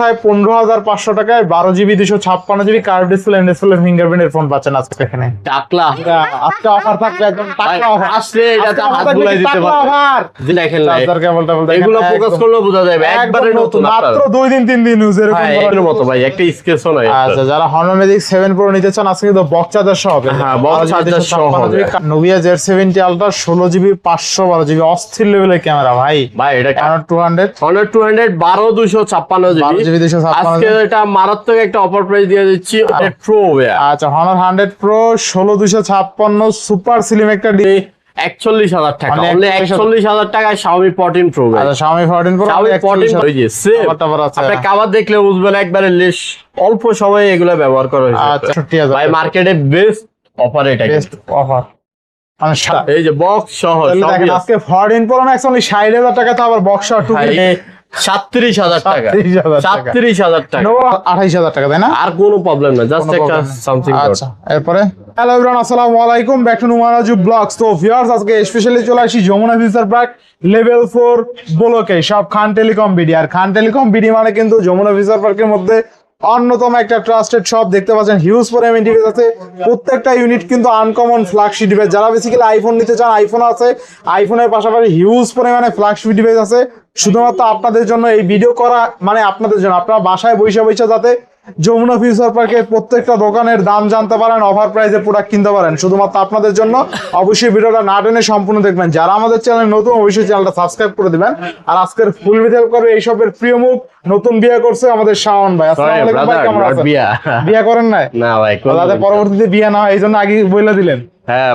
15,500 টাকায় 12GB 256GB curve display display ফিঙ্গারপ্রিন্টের phone পাচ্ছেন আজকে এখানে। টাকলা আজকে অফার থাকবে, একদম টাকলা অফার আসলে এটা হাত বুলাই দিতে পারবে। দেখেন চার্জার কেবল টেবল এগুলো ফোকাস করলে বোঝা যাবে একবারে নতুন, মাত্র 2 দিন 3 দিন ইউজ এরকম এর মতো ভাই একটা স্কেচও নাই। আচ্ছা, যারা Honor Magic 7 Pro নিতে চান আজকে কিন্তু বক্স চার্জার সহ হবে। হ্যাঁ, বক্স চার্জার সহ হবে। Nubia Z70 Ultra 16GB 512GB অস্থির লেভেলের ক্যামেরা ভাই এটা Honor 200 Honor 200 12/256GB আজকে এটা মারাত্মক একটা অফার প্রাইস দিয়ে দিচ্ছি প্রো। আচ্ছা, Honor 100 Pro 16/256 সুপার স্লিম একটা 41,000 টাকা, অনলি 41,000 টাকায় Xiaomi 14 Pro। আচ্ছা, Xiaomi 14 Pro Xiaomi 14 Pro জি সেম আপনি কভার দেখলে বুঝবেন একবারে লেস অল্প সময়ে এগুলা ব্যবহার করা হয়েছে। আচ্ছা, 60,000 ভাই মার্কেটে বেস্ট অফার এটা, বেস্ট অফার। এই যে বক্স সহ সবই আজকে 14 Pro Max অনলি 60,000 টাকা, তো আবার বক্স সহ 37,000 টাকা, 37,000 টাকা, 28,000 টাকা, তাই না? আর কোনো প্রবলেম না, জাস্ট একটা সামথিং। আচ্ছা, এরপরে হ্যালো এভরিওয়ান, আসসালামু আলাইকুম, ব্যাক টু নুমারাজু ব্লগস। তো ভিউয়ার্স, আজকে স্পেশালি চলে আসি যমুনা ফিউচার পার্ক লেভেল 4 ব্লকে সব খান টেলিকম বিডি। আর খান টেলিকম বিডি মানে কিন্তু যমুনা ফিউচার পার্কের মধ্যে অন্যতম একটা ট্রাস্টেড শপ। দেখতে পাচ্ছেন হিউজ পরিমাণ ডিভাইস আছে, প্রত্যেকটা ইউনিট কিন্তু আনকমন ফ্ল্যাগশিপ ডিভাইস। যারা বেসিক্যালি আইফোন নিতে চান আইফোন আছে, আইফোনের পাশাপাশি হিউজ পরিমাণে ফ্ল্যাগশিপ ডিভাইস আছে শুধুমাত্র আপনাদের জন্য এই ভিডিও করা, মানে আপনাদের জন্য আপনারা বাসায় বসে বসে যাতে যমুনা ফিউচার পার্কের প্রত্যেকটা দোকানের দাম জানতে পারেন, অফার প্রাইসে প্রোডাক্ট কিনতে পারেন, শুধুমাত্র আপনাদের জন্য। অবশ্যই ভিডিওটা না টেনে সম্পূর্ণ দেখবেন। যারা আমাদের চ্যানেল নতুন অবশ্যই চ্যানেলটা সাবস্ক্রাইব করে দিবেন। আর আজকের ফুল ভিডিও করবে এই সবের প্রিয় মুখ, নতুন বিয়ে করছে আমাদের শাওন ভাই। আসসালামু আলাইকুম ভাই, কেমন আছেন? বিয়ে করেন নাই? না ভাই, তাহলে পরবর্তীতে বিয়ে না হয় এইজন্য আগে বলে দিলেন। হ্যাঁ,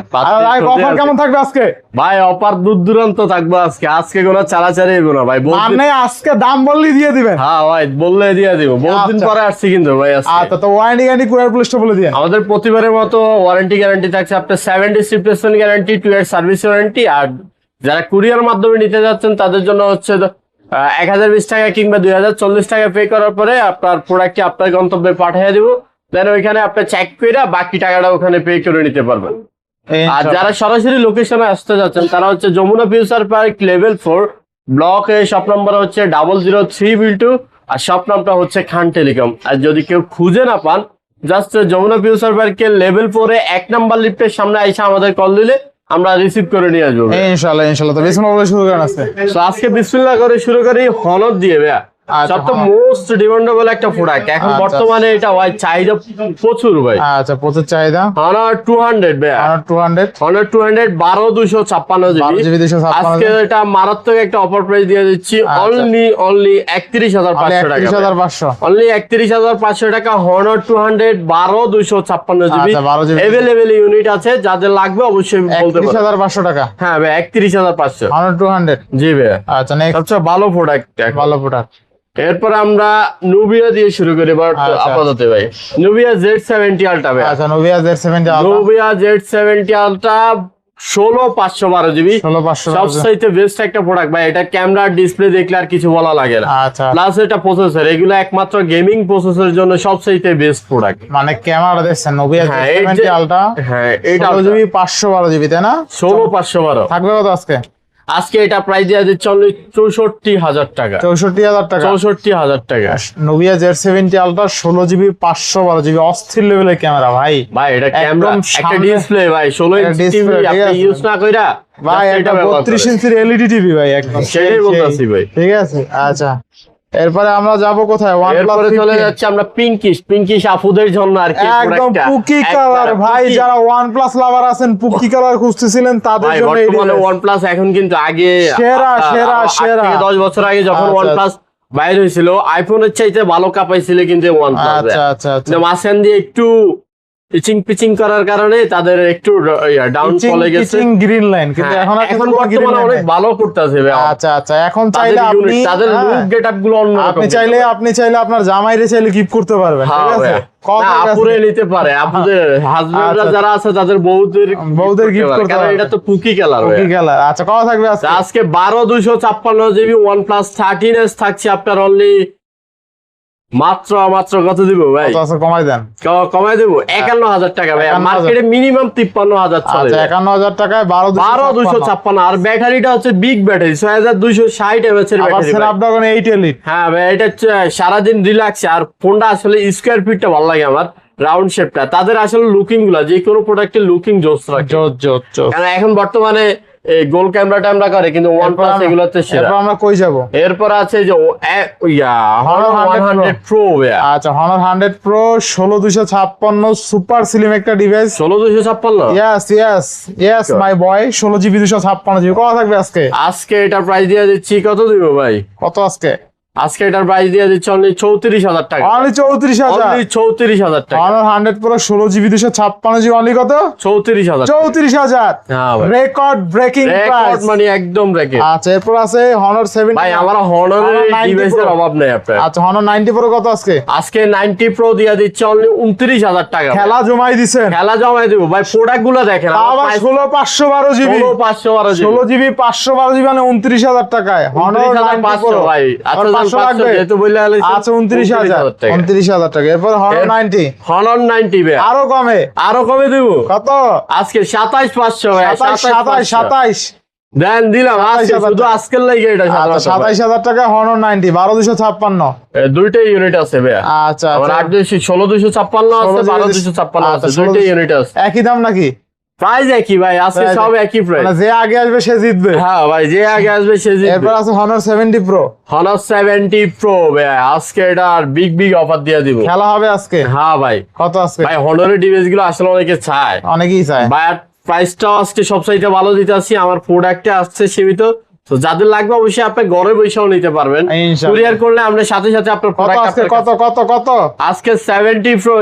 অফার কেমন থাকবে আজকে? ভাই অফার দূর দূরান্ত থাকবে আজকে, আজকে কোনো চালাচালি না ভাই, মানে আজকে দাম বললেই দিয়ে দিবেন? হ্যাঁ ভাই, বললে দিয়ে দিব, বহুত দিন পরে আসছি কিন্তু ভাই আজকে। আচ্ছা, তো ওয়ারেন্টি গ্যারান্টি কুরিয়ার পুলিশটা বলে দিন। আমাদের প্রতিবারের মতো ওয়ারেন্টি গ্যারান্টি থাকছে আপনার 7 days replacement guarantee, 2 years service warranty. আর যারা কুরিয়ার মাধ্যমে নিতে যাচ্ছেন তাদের জন্য হচ্ছে 1020 টাকা কিংবা 2040 টাকা পে করার পরে আপনার প্রোডাক্টটি আপনার গন্তব্যে পাঠিয়ে দিব। দেন ওইখানে আপনি চেক করে বাকি টাকাটা ওখানে পে করে নিতে পারবেন। আর যারা সরাসরি লোকেশনে আসতে যাচ্ছেন তারা হচ্ছে যমুনা ফিউচার পার্ক লেভেল 4 ব্লকে, শপ নাম্বার হচ্ছে 003B2 আর শপ নামটা হচ্ছে খান টেলিকম। আর যদি কেউ খুঁজে না পান, জাস্ট যমুনা ফিউচার পার্কের লেভেল 4 এ 1 নাম্বার লিফটের সামনে এসে আমাদের কল দিলে আমরা রিসিভ করে নিয়ে আসবো। ইনশাআল্লাহ ইনশাআল্লাহ। তো বিসমিল্লাহ বলে শুরু করেন আজকে। তো আজকে বিসমিল্লাহ করে শুরু করি হনর দিয়ে ভাইয়া। সবচেয়ে মোস্ট ডিমান্ডেবল একটা প্রোডাক্ট এখন বর্তমানে, এটা ভাই চাহিদা প্রচুর ভাই। আচ্ছা, প্রচুর চাহিদা। Honor 200 ভাইয়া, Honor 200 12/256GB আজকে এটা মারাত্মক একটা অফার প্রাইস দিয়ে দিচ্ছি, অনলি 31,500 টাকা, 31,500, অনলি 31,500 টাকা। Honor 200 12/256GB अवेलेबल ইউনিট আছে, যাদের লাগবে অবশ্যই বলতে পারেন। 31,500 টাকা। হ্যাঁ ভাই, 31,500 Honor 200। জি ভাইয়া। আচ্ছা, নেক্সট সবচেয়ে ভালো প্রোডাক্ট, ভালো প্রোডাক্ট। এরপর আমরা নুবিয়া দিয়ে শুরু করি আপাতত ভাই। নুবিয়া Z70 Ultra ভাই। আচ্ছা, Nubia Z70 Ultra, Nubia Z70 Ultra 16/512GB 16/512 সবচাইতে বেস্ট একটা প্রোডাক্ট ভাই। এটা ক্যামেরা ডিসপ্লে দেখলে আর কিছু বলা লাগে না। আচ্ছা, প্লাস এটা প্রসেসর, এগুলো একমাত্র গেমিং প্রসেসরের জন্য সবচাইতে বেস্ট প্রোডাক্ট। মানে ক্যামেরা দেখছেন নুবিয়া Z70 Ultra। হ্যাঁ, এটা 16GB 512GB, তাই না? 16/512 থাকবে কত আজকে? আজকে এটা প্রাইস দিয়ে দিচ্ছে অনলি 64,000 টাকা, 64,000 টাকা, 64,000 টাকা। Nubia Z70 Ultra 16GB 512GB অস্থির লেভেলের ক্যামেরা ভাই। ভাই এটা ক্যামেরা একটা ডিসপ্লে ভাই, 16 ইঞ্চি টিভি আপনি ইউজ না কইরা ভাই, এটা 32 ইঞ্চির এলইডি টিভি ভাই, একদম সেটাই বলতাছি ভাই। ঠিক আছে। আচ্ছা, এরপরে আমরা যাব কোথায়? এরপরে চলে যাচ্ছে আমরা পিঙ্কিশ আপুদের জন্য আর কি, একদম পুকি কালার ভাই। যারা OnePlus লাভার আছেন, পুকি কালার খুঁজতেছিলেন তাদের জন্য এই বর্তমানে OnePlus এখন কিন্তু আগে সেরা সেরা সেরা 10 বছর আগে যখন OnePlus বাইরে হয়েছিল আইফোনের চাইতে ভালো কাপাইছিল কিন্তু OnePlus। আচ্ছা আচ্ছা আচ্ছা, মাঝখান দিয়ে একটু পিচিং করার কারণে তাদের একটু ডাউন চলে গেছে, গ্রিন লাইন, কিন্তু এখন বর্তমানে অনেক ভালো করতেছে। আচ্ছা আচ্ছা, এখন চাইলে আপনি তাদের লুক গেটআপ গুলো অন্য রকম, আপনি চাইলে আপনার জামাইরে চাইলে গিফট করতে পারবেন। ঠিক আছে, আপুরে নিতে পারে, আপুদের হাজবেন্ডরা যারা আছে তাদের বউদের গিফট করতে পারে, কারণ এটা তো পুকি কালার। আচ্ছা, কত থাকবে আজকে? 12/256GB OnePlus 13s থাকছে আপনার অনলি মাত্র কত দিব ভাই? কত আছে কমাই দেন। কমাই দেবো 51,000 টাকা ভাই। 51,000 মার্কেটে মিনিমাম 53,000 চলে। আচ্ছা 51,000 টাকায় 12,256। আর ব্যাটারিটা হচ্ছে বিগ ব্যাটারি 6260 এমএএইচ এর আবার ব্যাটারি। Snapdragon 8 elite. হ্যাঁ ভাই, এটা হচ্ছে সারাদিন রিল্যাক্স। আর ফোনটা আসলে স্কোয়ার ফিটটা ভালো লাগে আমার, রাউন্ড শেপটা। তাদের আসলে লুকিং গুলা, যে কোনো প্রোডাক্টের লুকিং জোস রাখে। জোস। কারণ এখন বর্তমানে এই গোল ক্যামেরা করে, কিন্তু OnePlus এগুলোতে সেরা। এরপর আমরা কই যাব? এরপর আছে যে Honor 100 Pro ভাইয়া। আচ্ছা Honor 100 Pro 16256 সুপার স্লিম একটা device. 16256। Yes my boy. 16GB 256GB কত থাকবে আজকে? আজকে এটার প্রাইস দিয়ে দিচ্ছি, কত দিব ভাই? কত আজকে? আজকে এটার প্রাইস দিয়ে দিচ্ছি অনলি 34,000 টাকা। অনলি 34,000। অনলি 34,000 টাকা। Honor 100 Pro 16GB 256GB only কত? 34,000। 34,000। হ্যাঁ ভাই, রেকর্ড ব্রেকিং প্রাইস। রেকর্ড মানে একদম রেকর্ড। আচ্ছা এরপর আছে Honor 70। ভাই আমার হনারের Honor 90 ডিভাইসের Pro। অভাব নাই আপনার। আচ্ছা Honor 90 Pro কত আজকে? আজকে 90 Pro দিয়ে দিচ্ছে অনলি 29,000 টাকা। খেলা জমাই দিছেন। খেলা জমাই দেবো ভাই, প্রোডাক্ট গুলো দেখেন। আবার 16,512GB। 16,512 16GB 512GB মানে 29,000 টাকায়। Honor 90 Pro ভাই। আর 500 লাগবে। যেহেতু বললে আচ্ছা 29,000 টাকা। এরপর Honor 90। হনর 90 ভাই। আরো কমে দেবো কত? আজকে 27,500 ভাই। 27 দেন দিলাম আজকে, 27,000 শুধু আজকের লাগে এটা। আচ্ছা 27,000 টাকা Honor 90 12,256। দুইটাই ইউনিট আছে ভাই। আচ্ছা আমার 16,256 আছে, 12,256 আছে, দুইটাই ইউনিট আছে। একই দাম নাকি? প্রাইস একই ভাই, আজকে Price সব একই প্রাইস। মানে যে আগে আসবে সে জিতবে। হ্যাঁ ভাই, যে আগে আসবে সে জিতবে। এরপর আছে Honor 70 Pro। Honor 70 Pro ভাই, আজকে এটা বিগ অফার দিয়ে দিব। খেলা হবে আজকে। হ্যাঁ ভাই। কত আজকে? ভাই হনরের ডিভাইস গুলো আসলে অনেকে চায়, অনেকেই চায়। ভাই প্রাইসটাও আজকে সবচাইতে ভালো দিতে আসছি। আমার প্রোডাক্টে আসছে সীমিত, তো যাদের লাগবে অবশ্যই আপনি ঘরে বসেও নিতে পারবেন। ইনশাআল্লাহ। কুরিয়ার করলে আমরা সাথে আপনার কত প্রোডাক্ট আজকে? কত আজকে 70 Pro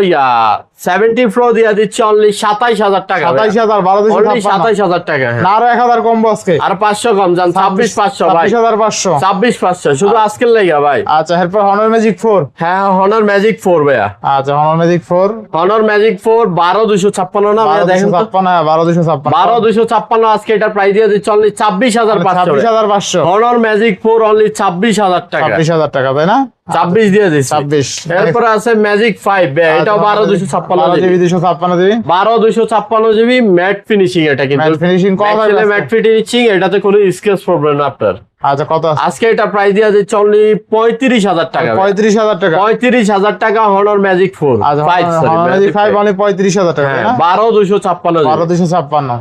70 Pro দিয়ে দিচ্ছে অনলি 27,000 টাকা। 27,000 অনলি 12,256। 27,000 টাকা। হ্যাঁ, না আরো 1,000 কমবো আজকে। আর 500 কম যান, 26,500 ভাই। 26,500। 26,500 শুধু আজকের লেগা ভাই। আচ্ছা এরপর Honor Magic 4। হ্যাঁ, Honor Magic 4 ভাইয়া। আচ্ছা Honor Magic 4 Honor Magic 4 12,256 না ভাইয়া, দেখেন তো। 12,256 12,256 আজকে এটার প্রাইস দিয়ে দিচ্ছে অনলি 26,500। 26,500। Honor Magic 4 অনলি 26,000 টাকা। 26,000 টাকা তাই না? 26 দিয়ে দিচ্ছি। 26। এরপর আছে Magic 5 এটাও 12,256 GB 256GB। 12,256 mat finishing. এটা কিন্তু ম্যাট ফিনিশিং কত হবে? ম্যাট ফিনিশিং, এটাতে কোনো স্ক্র্যাচ প্রবলেম না আপনার। আচ্ছা কত আছে? আজকে এটা প্রাইস দিয়ে দিচ্ছে অনলি 35,000 টাকা। 35,000 টাকা। 35,000 টাকা Honor Magic 4 আচ্ছা 5 Honor Magic 5 অনলি 35,000 টাকা তাই না? 12,256। 12,256।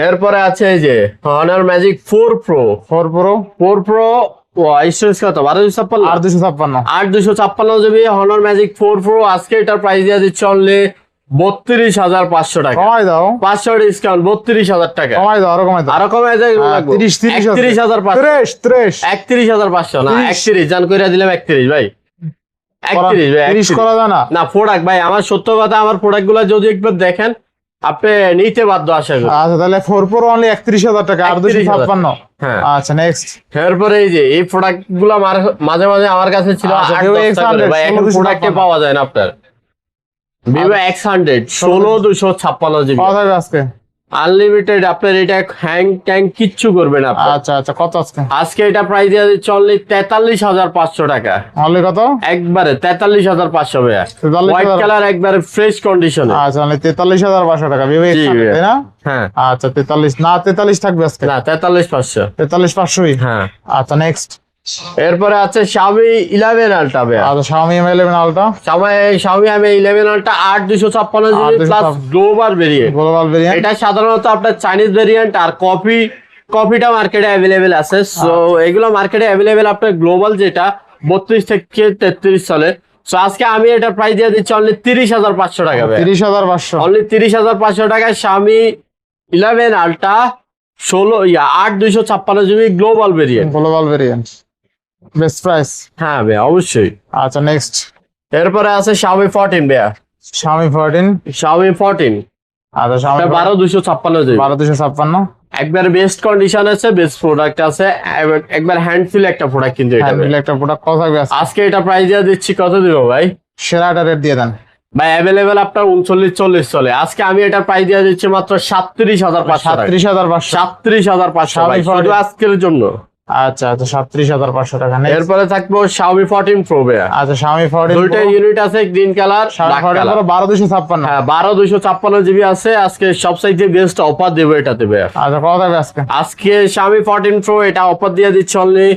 এরপরে আছে এই যে Honor Magic 4 Pro 4 Pro storage কত? 12,256 আর 256। 8,256 জিবি Honor Magic 4 Pro। আজকে এটার প্রাইস দিয়ে দিচ্ছে অনলি 32,500 টাকা। কমাই দাও। 500 ডিসকাউন্ট 32,000 টাকা। কমাই দাও আরো কমাই দাও। আরো কমে যায় 30,500। 31,500 না 31 জান কইরা দিলাম 31 ভাই। 31 ভাই, 30 করা যায় না? না প্রোডাক্ট ভাই, আমার সত্য কথা, আমার প্রোডাক্ট গুলো যদি একবার দেখেন আপনি নিতে বাধ্য আশা করি। আচ্ছা তাহলে 4 Pro অনলি 31,000 টাকা আর 256। হ্যাঁ। আচ্ছা নেক্সট। এরপরে এই যে এই প্রোডাক্ট গুলো মাঝে আমার কাছে ছিল আচ্ছা, 8-10 টাকা করে। ভাই এখন 16,256 প্রোডাক্টে পাওয়া যায় না আপনার। Vivo X100 16,256 জিবি কত হবে আজকে? আনলিমিটেড। আপনার এটা হ্যাং ট্যাং কিচ্ছু করবে না আপনার। আচ্ছা কত আজকে? আজকে এটা প্রাইস দিয়ে দিচ্ছে অনলি 43,500 টাকা। অনলি কত? একবারে 43,500 ভাইয়া। 43,000 হোয়াইট কালার একবারে ফ্রেশ কন্ডিশনে। আচ্ছা অনলি 43,500 টাকা Vivo জি, X100 তাই না? হ্যাঁ। আচ্ছা 43 না 43 থাকবে আজকে। না 43,500। 43,500ই। হ্যাঁ। আচ্ছা নেক্সট। এরপরে আছে Xiaomi 11 Ultra ভাইয়া। আচ্ছা Xiaomi Mi 11 Ultra Xiaomi 11 Ultra 8,256 GB plus 8,256 global variant. Global variant. এটা সাধারণত আপনার চাইনিজ ভেরিয়েন্ট। আর কপিটা মার্কেটে অ্যাভেলেবেল আছে। সো এগুলো মার্কেটে অ্যাভেলেবেল আপনার গ্লোবাল যেটা 32 থেকে 33 সালে। সো আজকে আমি এটা প্রাইস দিয়ে দিচ্ছি অনলি 30,500 টাকা ভাই। 30,500। অনলি 30,500 টাকায় Xiaomi 11 Ultra 8,256 GB global variant. Global variant best price. হ্যাঁ ভাই অবশ্যই। আচ্ছা নেক্সট। এরপরে আছে Xiaomi 14 ভাইয়া। Xiaomi 14। Xiaomi 14 আচ্ছা Xiaomi 12,256 জিবি 12,256। একবার বেস্ট কন্ডিশন আছে, বেস্ট প্রোডাক্ট আছে, একবার হ্যান্ডফিল একটা প্রোডাক্ট কিন্তু এটা ভাই। একটা প্রোডাক্ট কত থাকবে আজকে? আজকে এটা প্রাইস দিয়ে দিচ্ছি, কত দিব ভাই? সেরাটা রেট দিয়ে দেন ভাই। অ্যাভেলেবেল আপনার 39-40 চলে। আজকে আমি এটা প্রাইস দিয়ে দিচ্ছি মাত্র 37,500 টাকা। 37,500। 37,500 ভাই, শুধু আজকের জন্য। আচ্ছা আচ্ছা 37,500 টাকা। এরপরে থাকবো Xiaomi 14 Pro ভাইয়া। আচ্ছা Xiaomi 14 দুইটা ইউনিট আছে, গ্রিন কালার, ব্ল্যাক কালার। 12256। হ্যাঁ 12256 জিবি আছে। আজকে সবচাইতে বেস্ট অফার দেবো এটাতে ভাইয়া। আচ্ছা কত থাকবে আজকে? আজকে Xiaomi 14 Pro এটা অফার দিয়ে দিচ্ছে অনলি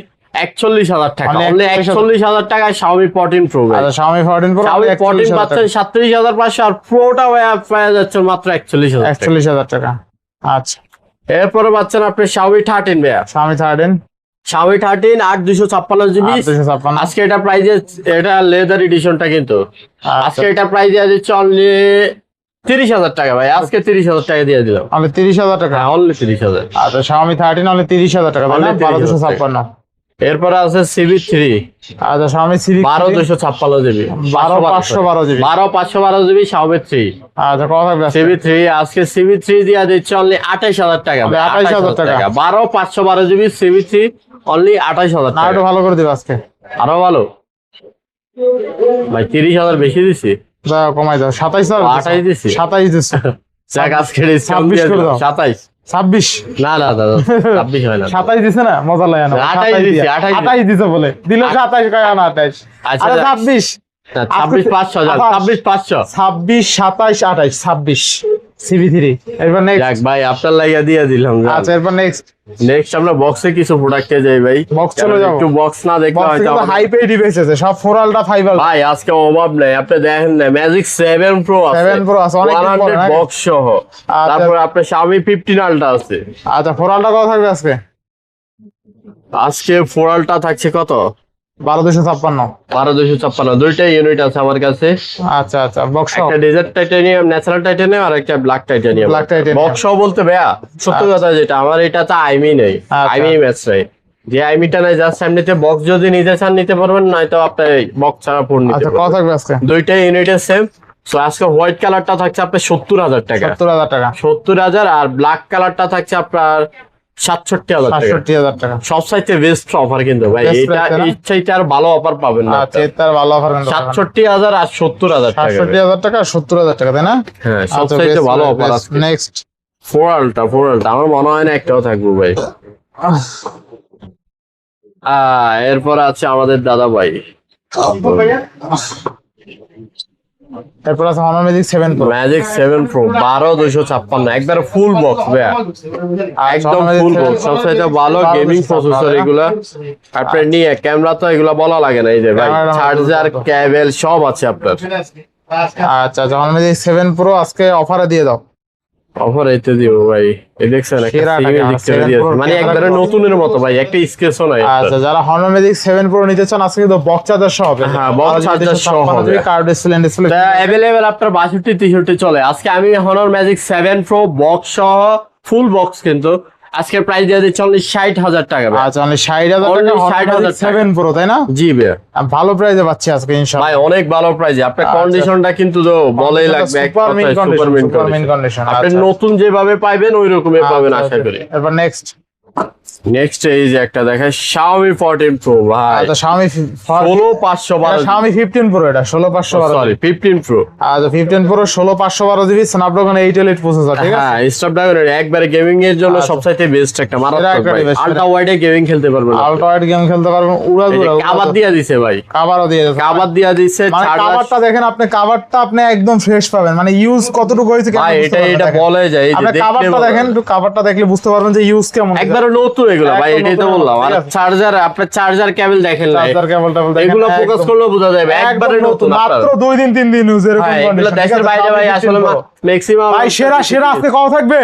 41,000 টাকা। অনলি 41,000 টাকায় Xiaomi 14 Pro ভাই। আচ্ছা Xiaomi 14 Pro Xiaomi 14 পাচ্ছেন 37,500 আর Proটা ভাইয়া পেয়ে যাচ্ছে মাত্র 41,000 টাকা। আচ্ছা এরপরে পাচ্ছেন আপনি Xiaomi 13 ভাইয়া। Xiaomi 13 8256 GB. 8256 আজকে এটা প্রাইজে, এটা লেদার এডিশনটা কিন্তু আজকে এটা প্রাইস দিয়ে দিচ্ছে অনলি 30,000 টাকা ভাই। আজকে 30,000 টাকা দিয়ে দিলাম। অনলি 30,000 টাকা। হ্যাঁ অনলি 30,000। আচ্ছা Xiaomi 13 অনলি 30,000 টাকা, তাই না? 12256। এরপরে আছে CB3। আচ্ছা Xiaomi CB 12256 GB, 12512 GB, 12512 GB Xiaomi 3। আচ্ছা কত থাকবে আজকে? CB3 আজকে CB3 দিয়ে দিচ্ছে অনলি 28,000 টাকা। 28,000 টাকা। 12512 জিবি CB3 অনলি 28,000 না টাকা। একটু ভালো করে দিবে আজকে। আরো ভালো ভাই, 30,000 বেশি দিছি। দাও কমাই দাও। 27,000 28 দিছি। 27 দিছো। যাক আজকে ডিসকাউন্ট 26 দিয়ে করে দিলাম। দাও। 27। 26 না না দাদা 26 হয় না। 27 দিছে না, মজা লাগে না। 28 দিছি, 28 দিছে বলে দিল 27 কয় না 28। আচ্ছা, আরে যাক। 26 26,500 যাক, 26,500। 26 27 28 26 CB3। এরপর নেক্সট। যাক ভাই আপনার লাগিয়া দিয়ে দিলাম। আচ্ছা এরপর নেক্সট আমরা বক্সে কিছু প্রোডাক্টে যাই ভাই। বক্স চলে যাবো। একটু বক্স না দেখলে বক্স হয়তো কিন্তু হাই পে ডিভাইস আছে, সব 4 আলট্রা 5 আলট্রা। ভাই আজকে অভাব নাই। আপনি দেখেন না ম্যাজিক 7 Pro আছে, 7 Pro আছে, অনেক দিন পরে, 100 নাকি? বক্স সহ। আচ্ছা। তারপর আপনার Xiaomi 15 Ultra আছে। আচ্ছা 4 আলট্রা কত থাকবে আজকে? আজকে 4 Ultra থাকছে কত? 12256। 12256। দুইটা ইউনিট আছে আমার কাছে। আচ্ছা আচ্ছা বক্স একটা ডেজার্ট টাইটানিয়াম, ন্যাচারাল টাইটানিয়াম আর একটা black titanium. Black titanium। Box বলতে ভাইয়া সত্য কথা যেটা, আমার এটা তো আইমি নেই, আচ্ছা। আইমি ম্যাচ নাই। যে আইমিটা নাই জাস্ট এমনিতে বক্স যদি নিতে চান নিতে পারবেন, নয়তো আপনি বক্স ছাড়া ফোন নিতে আচ্ছা কত পারবেন। থাকবে আজকে? দুইটা ইউনিটের সেম। সো আজকে হোয়াইট কালারটা থাকছে আপনার 70,000 টাকা। 70,000 টাকা। 70,000 আর ব্ল্যাক কালারটা থাকছে আপনার 67,000 টাকা। 67,000 টাকা। সব সাইতে বেস্ট অফার কিন্তু ভাই, Best এটা price না? এর চাইতে আর ভালো অফার পাবেন না। আচ্ছা এর তার ভালো অফার কিন্তু 67,000 আর 70,000 টাকা। 67,000 টাকা আর 70,000 টাকা, তাই না? হ্যাঁ সব আচ্ছা সাইতে ভালো অফার আছে। নেক্সট। 4 Ultra আমার মনে হয় না একটাও থাকবো ভাই। এরপর আছে আমাদের দাদা ভাই তারপর আছে Honor Magic 7 Pro। Magic 7 Pro 12256, একবার ফুল বক্স ভাই, একদম Honor Magic ফুল 7 বক্স। সবচেয়ে ভালো গেমিং 12256 প্রসেসর এগুলা। আপনি নিয়ে ক্যামেরা তো এগুলা বলা লাগে না, এই যে ভাই Camera চার্জার কেবল সব আছে আপনার। আচ্ছা আচ্ছা Honor Magic 7 Pro আজকে অফারে দিয়ে দাও। অফার এইতে দিব ভাই, এই দেখছেন একটা সেরা সিম টাকা, দিক করে 7 দিয়েছে, Pro মানে ক্যামেরা একবারে নতুনের মতো ভাই, একটা স্কেচও নাই। আচ্ছা যারা Honor Magic 7 Pro নিতে চান আজকে কিন্তু বক্স চার্জার সহ হবে। হ্যাঁ, box charger সহ হবে। কার্ড ডিসপ্লে ডিসপ্লে অ্যাভেলেবেল আপনার 62 63 চলে। আজকে আমি Honor Magic 7 Pro বক্স সহ ফুল বক্স কিন্তু আজকে প্রাইস দিয়ে দিচ্ছি অনলি 60,000 টাকা ভাই। আচ্ছা অনলি 60,000 টাকা Only Honor 60,000 Magic 7 Pro, তাই না? জি ভাই ভালো প্রাইসে পাচ্ছি আজকে ইনশাআল্লাহ। ভাই অনেক ভালো প্রাইসে। আপনার আচ্ছা। কন্ডিশনটা কিন্তু তো বলেই লাগবে, এক সুপার মিন কথায় সুপার মিন কন্ডিশন। আপনি আচ্ছা নতুন যেভাবে পাইবেন ওই রকমই পাবেন আশা করি। এরপর নেক্সট। নেক্সট এই যে একটা দেখায় Xiaomi 14 Pro ভাই, আচ্ছা Xiaomi 16512 Xiaomi 15 Pro, এটা 16512। Sorry 15 Pro। আচ্ছা 15 Pro 16512 GB Snapdragon 8 Elite processor, ঠিক আছে? হ্যাঁ স্ন্যাপড্রাগনের একবারে গেমিং এর জন্য আচ্ছা। সবচাইতে বেস্ট একটা মারাত্মক একটা ভাই। device, আল্ট্রা ওয়াইডে গেমিং খেলতে পারবেন। আলট্রা ওয়াইড গেম খেলতে পারবেন, কাভার দিয়া দিছে ভাই, কভারও দিয়ে দিয়েছে। কাভার দিয়া দিছে। মানে কভারটা দেখেন, আপনি কভারটা আপনি একদম ফ্রেশ পাবেন, মানে ইউজ কতটুকু হয়েছে কেমন ভাই বুঝতে এটা পারবেন, দেখেন। বলে যায় এই যে আপনি দেখতে কভারটা দেখেন, একটু কভারটা দেখলে বুঝতে পারবেন যে ইউজ কেমন। একবারে নতুন এগুলো ভাই, একদম এটাই তো নতুন, বললাম। আর ঠিক আছে। চার্জার, আপনার চার্জার কেবল দেখেন না, চার্জার কেবল টেবল দেখেন, এগুলো ফোকাস করলে বোঝা যাবে একবারে নতুন। মাত্র 2 দিন 3 দিন ইউজ, এরকম ভাই এগুলো কন্ডিশন। দেশের বাইরে ভাই আসলে ম্যাক্সিমাম ভাই সেরা সেরা আজকে কত থাকবে?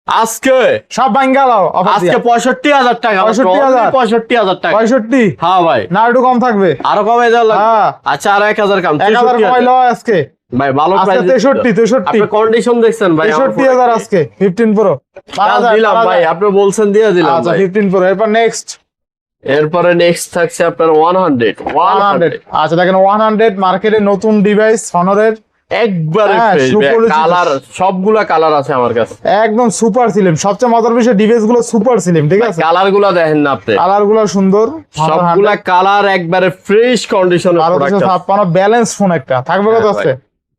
আজকে সব ভাঙ্গা দাও অফার আজকে 65,000 টাকা। 65,000? 65,000 টাকা। 65? হ্যাঁ ভাই না একটু কম থাকবে? আরো কমে যাওয়া লাগবে। হ্যাঁ। আচ্ছা আরো 1,000 কম, 1000 কমাইলো আজকে ভাই ভালো আজকে প্রাইস। 63 আপনি কন্ডিশন দেখছেন ভাই, 63,000 আজকে 15 Pro দিলাম ভাই, আপনি বলছেন দিয়ে দিলাম আচ্ছা ভাই। 15 Pro। এরপর নেক্সট এরপরে নেক্সট থাকছে আপনার 100। 100। আচ্ছা দেখেন 100 মার্কেটে নতুন ডিভাইস Honorএর, একবারে হ্যাঁ, ফ্রেশ সুপরিচিত। কালার, সবগুলা কালার আছে আমার কাছে। একদম সুপার সিলিম। সবচেয়ে মজার বিষয় ডিভাইস গুলো সুপার সিলিম, ঠিক আছে? কালার গুলা দেখেন না আপনি, কালার গুলো সুন্দর, সবগুলা কালার একবারে ফ্রেশ কন্ডিশনের প্রোডাক্ট। 1256 ব্যালেন্স ফোন একটা থাকবে কত আছে?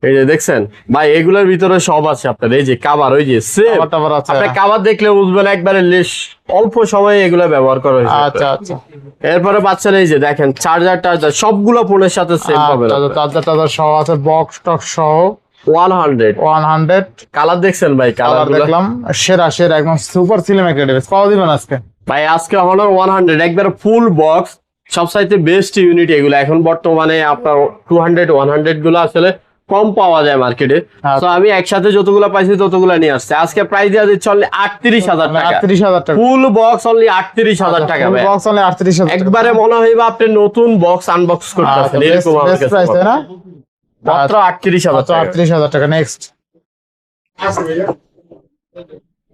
এই যে দেখছেন ভাই, এগুলোর ভিতরে সব আছে আপনার। এই যে কাভার, ওই যে সেম টাবার আছে। আপনি কাভার দেখলে বুঝবেন একবারে লেস অল্প সময়ে এগুলো ব্যবহার করা হয়েছে। আচ্ছা আচ্ছা। এরপরে পাচ্ছেন এই যে দেখেন চার্জার টার্জার সবগুলো ফোনের সাথে সেম পাবেন। চার্জার সহ আছে, বক্স টক সহ 100 100। কালার দেখছেন ভাই, কালার দেখলাম সেরা সেরা একদম সুপার সিনেমেটিক ডিভাইস। কত দিবেন আজকে? ভাই আজকে Honor 100 একবার ফুল বক্স, সবচাইতে বেস্ট ইউনিট এগুলো। এখন বর্তমানে আপনার 200 100 গুলো আসলে কম পাওয়া যায় মার্কেটে। তো আমি একসাথে যতগুলো পাইছি ততগুলো নিয়ে আসছি। আজকে প্রাইস দেওয়া দিচ্ছে অনলি 38,000 টাকা। 38,000 টাকা ফুল বক্স অনলি 38,000 টাকা ভাই। বক্স অনলি 38,000 টাকা। একবারে মনে হইবা আপনি নতুন বক্স আনবক্স করতেছেন এরকম আমার বেস্ট কাছে প্রাইস তাই না? মাত্র 38,000 টাকা। 38,000 টাকা। নেক্সট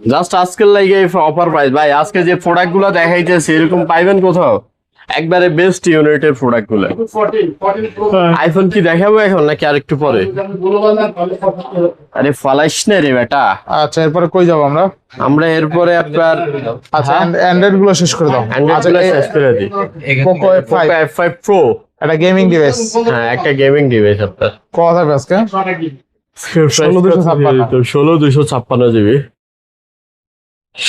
জাস্ট আজকের লাগে অফার প্রাইস ভাই। আজকে যে প্রোডাক্ট গুলো দেখাইতেছে এরকম পাইবেন কোথাও? একবারে বেস্ট ইউনিটের প্রোডাক্ট গুলো। আইফোন কি দেখাবো এখন নাকি আর একটু পরে? আরে ফালাইস না রে বেটা। আচ্ছা, এরপরে কই যাব আমরা? আমরা এরপরে আপনার আচ্ছা, অ্যান্ড্রয়েড গুলো শেষ করে দাও। অ্যান্ড্রয়েড গুলো শেষ করে দিই। পোকো F5 F5 Pro, এটা গেমিং ডিভাইস। হ্যাঁ একটা গেমিং ডিভাইস আপনার। কত থাকবে আজকে? 16,256 জিবি।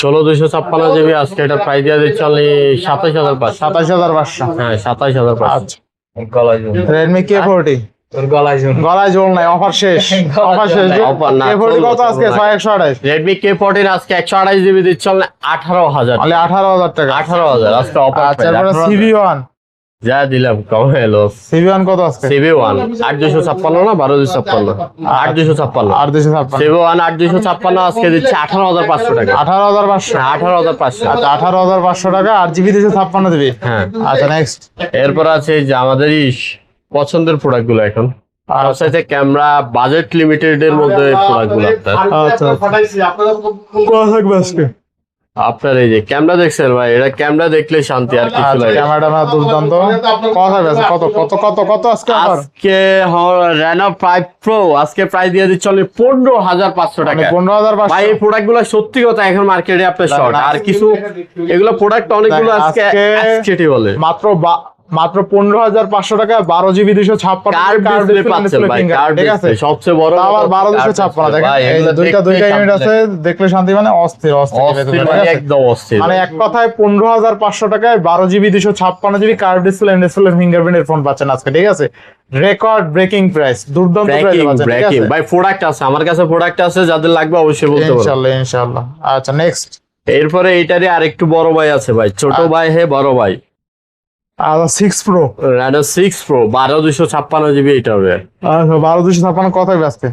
16,256 জিবি আজকে এটা প্রাইস দিয়ে দিচ্ছে অনলি 27,500। 27,500। হ্যাঁ 27,500। আচ্ছা, Redmi K40 গলায় জোর নাই, অফার শেষ। অফার শেষ। Offer না, K40 কত আজকে? 128। Redmi K14 আজকে 128 জিবি দিচ্ছে অনলি 18,000। অনলি 18,000 টাকা। 18,000 আজকে অফার। আচ্ছা, এরপরে CV1 যা দিলাম কম হলো। CV1 কত আজকে? CV1 8256 না 1256? 8256। 8,256। CV1 8256 আজকে দিচ্ছে 18,500 টাকা। 18,500। 18,500। আচ্ছা, 18,500 টাকা। 8GB 256 দিবি। হ্যাঁ। আচ্ছা, নেক্সট। এরপর আছে এই যে আমাদেরই পছন্দের প্রোডাক্ট গুলো এখন সবসাইতে ক্যামেরা বাজেট লিমিটেড এর মধ্যে প্রোডাক্ট গুলো আচ্ছা, কত থাকবে আজকে? আপনার এই যে ক্যামেরা দেখছেন ভাই, এটা ক্যামেরা দেখলে শান্তি আর কিছু লাগে। ক্যামেরাটা আমার দুর্দান্ত। কত থাকবে আজকে? কত কত কত কত আজকে অফার? আজকে Reno 5 Pro আজকে প্রাইস দিয়ে দিচ্ছে অনলি 15,500 টাকা। 15,500। ভাই এই প্রোডাক্ট গুলো সত্যি কথা এখন মার্কেটে আপনার শর্ট। আর কিছু এগুলো প্রোডাক্ট অনেকগুলো আজকে এসকেটি বলে মাত্র 15,500 টাকা 12GB 256 কার্ভ ডিসপ্লে পাচ্ছেন ভাই। কার্ভ ঠিক আছে, ডিসপ্লে সবচেয়ে বড় আবার 12,256 দেখেন। এই দুইটা ইউনিট আছে, দেখলে শান্তি। মানে অস্থির অস্থির একদম অস্থির। মানে এক কথায় 15,500 টাকায় 12GB 256GB কার্ভ ডিসপ্লে ফিঙ্গারপ্রিন্টের ফোন পাচ্ছেন আজকে। ঠিক আছে, রেকর্ড ব্রেকিং প্রাইস, দুর্দান্ত প্রাইস পাচ্ছেন। ঠিক আছে ভাই, প্রোডাক্ট আছে আমার কাছে, প্রোডাক্ট আছে, যাদের লাগবে অবশ্যই বলতে পারো। ইনশাআল্লাহ ইনশাআল্লাহ। আচ্ছা, নেক্সট। এরপরে এইটারই আরেকটু বড় ভাই আছে ভাই, ছোট ভাই হে বড় ভাই। আচ্ছা, 6 Pro Reno 6 Pro 12,256 জিবি এটা হবে। আচ্ছা, 12,256 কত থাকবে আজকে?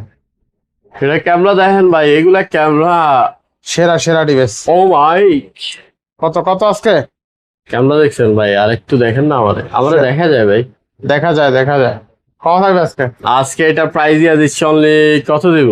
এটা ক্যামেরা দেখেন ভাই, এগুলা ক্যামেরা সেরা সেরা ডিভাইস। ও ভাই কত কত আজকে? ক্যামেরা দেখছেন ভাই, আর একটু দেখেন না আমারে দেখা যায় ভাই। দেখা যায় দেখা যায়। কত থাকবে আজকে? আজকে এটা প্রাইস দিয়ে দিচ্ছি অনলি কত দিব?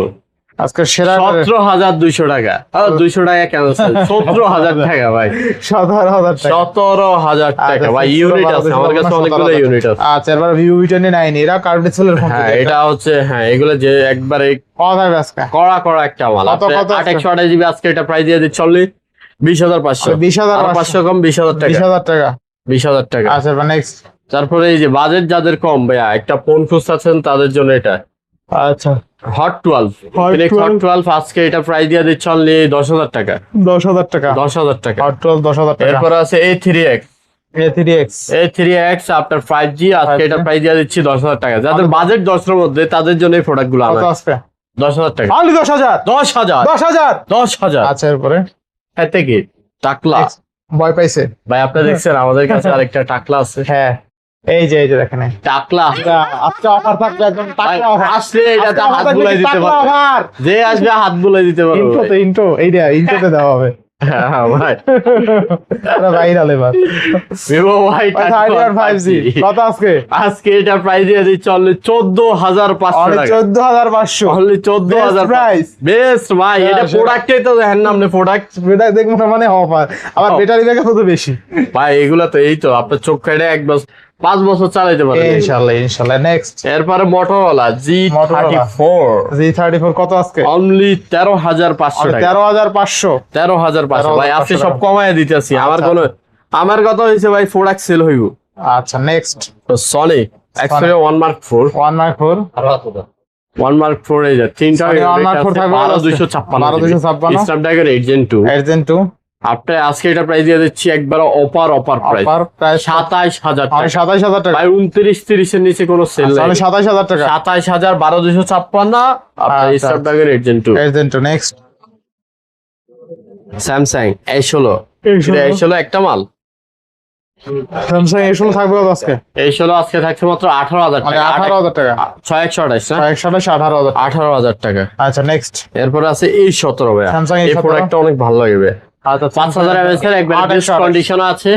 আজকে সেরা 17,200 টাকা। 200 টাকা ক্যান্সেল। 17,000 টাকা ভাই। 17,000 টাকা। 17,000 টাকা ভাই। ইউনিট আছে আমার কাছে, অনেকগুলো ইউনিট আছে। আচ্ছা, এবার Vivo V29 এরা কার্ভ ডিসপ্লের ফোন। হ্যাঁ এটা হচ্ছে, হ্যাঁ এগুলো যে একবারে কত থাকবে আজকে? কড়া কড়া একটা মাল। কত কত? 828 জিবি আজকে এটা প্রাইস দিয়ে দিচ্ছি অনলি 20,500। 20,500 কম 20,000 টাকা। 20,000 টাকা। 20,000 টাকা। আচ্ছা, এবার নেক্সট। তারপরে এই যে বাজেট যাদের কম ভাইয়া, একটা ফোন খুঁজতেছেন তাদের জন্য এটা আচ্ছা, হট 12 Infinix Hot 12 আজকে এটা প্রাইস দিয়ে দিচ্ছে অনলি 10,000 টাকা। 10,000 টাকা। 10,000 টাকা। Hot 12 10,000 টাকা। এরপর আছে A3X। A3X আপনার 5G আজকে এটা প্রাইস দিয়ে দিচ্ছি 10,000 টাকা। যাদের বাজেট 10 এর মধ্যে তাদের জন্য এই প্রোডাক্ট গুলো কত আনা। আজকে? 10,000 টাকা। অনলি 10,000। 10,000। 10,000। 10,000। আচ্ছা, এরপরে এতে কি টাকলা ভয় পাইছে ভাই? আপনি দেখছেন আমাদের কাছে আরেকটা টাকলা আছে। হ্যাঁ, এই যে দেখেন টাকলা আজকে অফার থাকবে, একদম ভাই, টাকা অফার। আসলে এটা হাত বুলাই দিতে পারবে। অফার যে আসবে হাত বুলাই দিতে পারবে। ইন্ট্রোতে দেওয়া হবে। হ্যাঁ ভাই, ভাইরাল এবার Vivo Y31 5G কত আজকে? আজকে এটা প্রাইস দিয়ে দিচ্ছি অনলি 14,500 টাকা। 14,500 অনলি 14,000 প্রাইস। বেস্ট ভাই, এটা সেটা। প্রোডাক্টই তো দেখেন না আপনি, প্রোডাক্ট দেখবো না মানে অফার, আবার ব্যাটারি ব্যাকআপ তো বেশি ভাই। এগুলা তো এই তো আপনার চোখ কেটে 5 বছর চালাইতে পারবেন ইনশাআল্লাহ ইনশাআল্লাহ। নেক্সট। এরপরে Motorola G34 কত আজকে? অনলি 13,500 টাকা। 13,500 13,500 ভাই। আজকে সব কমায় দিতেছি। আমার কথা হইছে ভাই, প্রোডাক্ট সেল হইব। আচ্ছা, নেক্সট। তো Sony Xperia 1 Mark 4 1 Mark 4 one mark 4 এর তিনটা Sony One Mark 4 থাকবে 12256 স্ন্যাপড্রাগন 8 Gen 2 Ryzen 2 আপনি আজকে এটা প্রাইস দিয়ে দিচ্ছি একবার অপার প্রাইস অফার প্রাইস 27000 টাকা 27000 টাকা ভাই 29 30 এর নিচে কোনো সেল তাহলে নাই 27000 টাকা 27000 12256 আপনার আচ্ছা। Snapdragon 8 Gen 2 Ryzen 2 next Samsung A16 এটা A16 একটা মাল স্যামসাং A16 থাকবে কত আজকে A16 আজকে থাকছে মাত্র 18000 মানে টাকা 18000 টাকা 6128 না 128 18000 18000 টাকা আচ্ছা নেক্সট এরপর আছে A17 ভাই Samsung এই A17 প্রোডাক্টটা অনেক ভালো লাগবে আচ্ছা 5000 mAh এর একবার 828 কন্ডিশন আছে